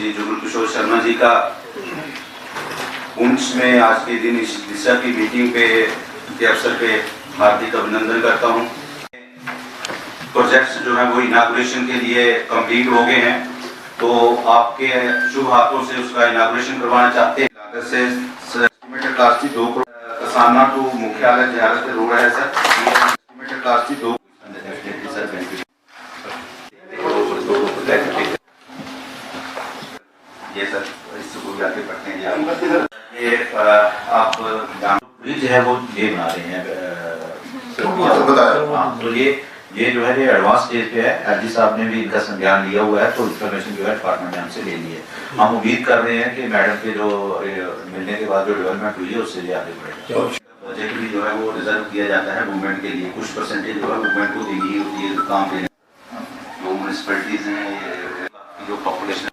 श्री जुगल किशोर शर्मा जी का पुंछ में आज के दिन इस दिशा की मीटिंग के अवसर पे हार्दिक अभिनंदन करता हूँ। प्रोजेक्ट्स जो है वो इनागुरेशन के लिए कंप्लीट हो गए हैं, तो आपके शुभ हाथों से उसका इनागुरेशन करवाना चाहते हैं। लागत से estimated cost 2 crore Kasana to मुख्यालय जियारत रोड है सर। एस्टिमेटेड कास्ट 2 ये सर इसको जाके पढ़ते हैं। ये आप ब्रिज है वो ये बना रहे हैं, तो ये जो है ये एडवांस स्टेज पे है। एलजी साहब ने भी इनका संज्ञान लिया हुआ है, तो इंफॉर्मेशन जो है डिपार्टमेंट ने हमसे ले ली है। हम उम्मीद कर रहे हैं कि मैडम के जो मिलने के बाद जो डेवलपमेंट हुई है उससे भी आगे बढ़ेगा। बजट भी जो है वो रिजर्व किया जाता है मूवमेंट के लिए, कुछ परसेंटेज जो है मूवमेंट को देनी होती है काम देने। जो म्यूनिसिपैलिटीज हैं जो पॉपुलेशन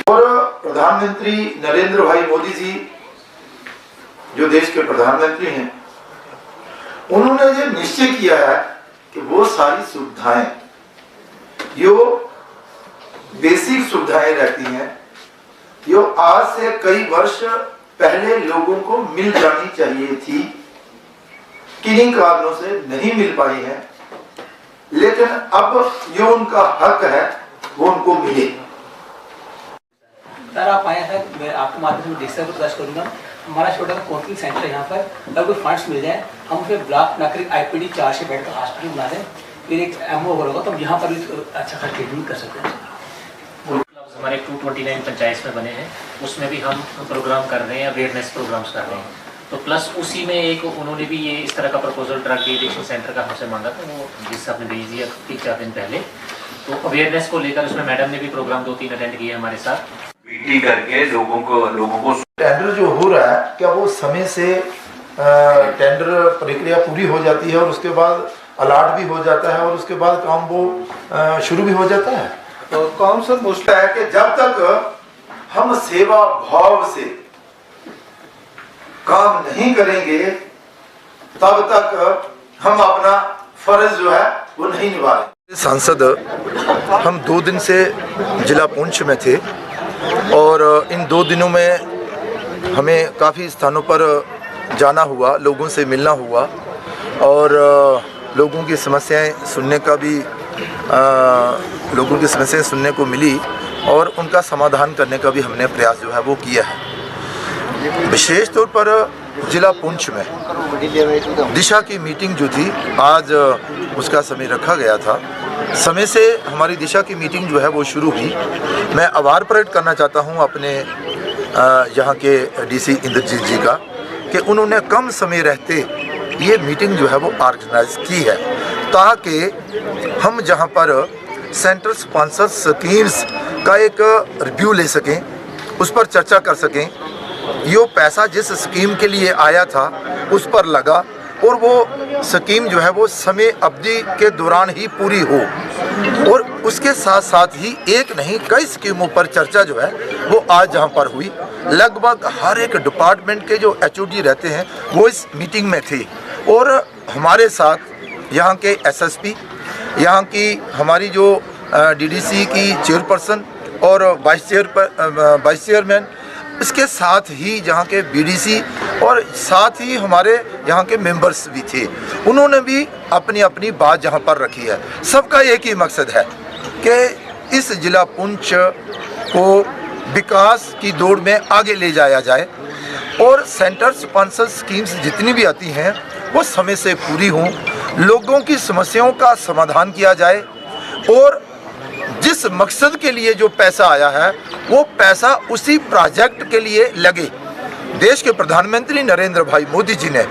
और प्रधानमंत्री नरेंद्र भाई मोदी जी जो देश के प्रधानमंत्री हैं, उन्होंने ये निश्चय किया है कि वो सारी सुविधाएं जो बेसिक सुविधाएं रहती हैं जो आज से कई वर्ष पहले लोगों को मिल जानी चाहिए थी, किन्हीं कारणों से नहीं मिल पाई है, लेकिन अब जो उनका हक है वो उनको मिले। सर आप आए हैं, मैं आपके माध्यम से डिस्कस प्रयास करूंगा। हमारा छोटा सा कोचिंग सेंटर है यहाँ पर, अगर कोई फंड्स मिल जाए हम फिर ब्लॉक नागरिक आईपीडी 4 से बेड का हॉस्पिटल बना दें, फिर एक एमओ होगा तो हम यहाँ पर भी अच्छा खासा ट्रीटमेंट कर सकते हैं। हमारे 229 पंचायत में बने हैं, उसमें भी हम प्रोग्राम कर रहे हैं, अवेयरनेस प्रोग्राम्स कर रहे हैं। तो प्लस उसी में एक उन्होंने भी ये इस तरह का प्रपोजल ड्रग एडिक्शन सेंटर का हमसे मांगा था, वो जिससे आपने भेज दिया 3-4 दिन पहले। तो अवेयरनेस को लेकर उसमें मैडम ने भी प्रोग्राम 2-3 अटेंड किए हमारे साथ, पीटी करके लोगों को टेंडर जो हो रहा है क्या वो समय से टेंडर प्रक्रिया पूरी हो जाती है और उसके बाद अलॉट भी हो जाता है और उसके बाद काम वो शुरू भी हो जाता है? तो कौन सा मुश्किल है कि जब तक हम सेवा भाव से काम नहीं करेंगे तब तक हम अपना फर्ज जो है वो नहीं निभा रहे। सांसद हम 2 दिन से जिला पुंछ में थे और इन 2 दिनों में हमें काफ़ी स्थानों पर जाना हुआ, लोगों से मिलना हुआ और लोगों की समस्याएं सुनने का भी लोगों की समस्याएं सुनने को मिली और उनका समाधान करने का भी हमने प्रयास जो है वो किया है। विशेष तौर पर जिला पुंछ में दिशा की मीटिंग जो थी आज उसका समय रखा गया था, समय से हमारी दिशा की मीटिंग जो है वो शुरू हुई। मैं आभार प्रकट करना चाहता हूँ अपने यहाँ के डीसी इंद्रजीत जी का कि उन्होंने कम समय रहते ये मीटिंग जो है वो ऑर्गेनाइज की है, ताकि हम जहाँ पर सेंट्रल स्पॉन्सर स्कीम्स का एक रिव्यू ले सकें, उस पर चर्चा कर सकें। यो पैसा जिस स्कीम के लिए आया था उस पर लगा और वो स्कीम जो है वो समय अवधि के दौरान ही पूरी हो, और उसके साथ साथ ही एक नहीं कई स्कीमों पर चर्चा जो है वो आज जहाँ पर हुई। लगभग हर एक डिपार्टमेंट के जो एचओडी रहते हैं वो इस मीटिंग में थे और हमारे साथ यहाँ के एसएसपी, यहाँ की हमारी जो डीडीसी की चेयरपर्सन और वाइस चेयरमैन, इसके साथ ही यहाँ के बीडीसी और साथ ही हमारे यहाँ के मेंबर्स भी थे। उन्होंने भी अपनी अपनी बात जहाँ पर रखी है। सबका एक ही मकसद है कि इस जिला पुंछ को विकास की दौड़ में आगे ले जाया जाए और सेंटर स्पॉन्सर स्कीम्स जितनी भी आती हैं वो समय से पूरी हों, लोगों की समस्याओं का समाधान किया जाए और जिस मकसद के लिए जो पैसा आया है वो पैसा उसी प्रोजेक्ट के लिए लगे। देश के प्रधानमंत्री नरेंद्र भाई मोदी जी ने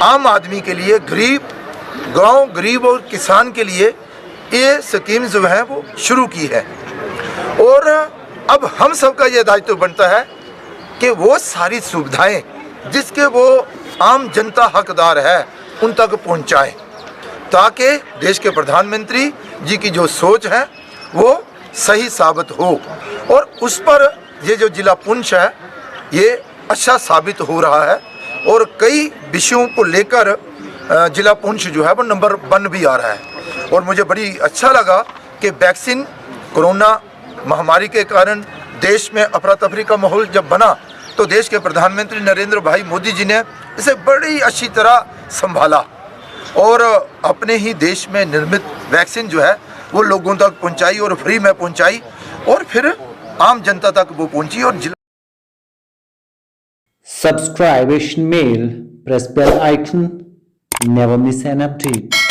आम आदमी के लिए, गरीब गांव गरीब और किसान के लिए ये स्कीम जो है वो शुरू की है और अब हम सबका ये दायित्व बनता है कि वो सारी सुविधाएं जिसके वो आम जनता हकदार है उन तक पहुंचाएं, ताकि देश के प्रधानमंत्री जी की जो सोच है वो सही साबित हो और उस पर ये जो जिला पुंछ है ये अच्छा साबित हो रहा है और कई विषयों को लेकर जिला पुंछ जो है वो नंबर 1 भी आ रहा है। और मुझे बड़ी अच्छा लगा कि वैक्सीन कोरोना महामारी के कारण देश में अफरा तफरी का माहौल जब बना तो देश के प्रधानमंत्री नरेंद्र भाई मोदी जी ने इसे बड़ी अच्छी तरह संभाला और अपने ही देश में निर्मित वैक्सीन जो है वो लोगों तक पहुंचाई और फ्री में पहुंचाई और फिर आम जनता तक वो पहुंची और जिला Subscribe Asian Mail, press bell icon, never miss an update.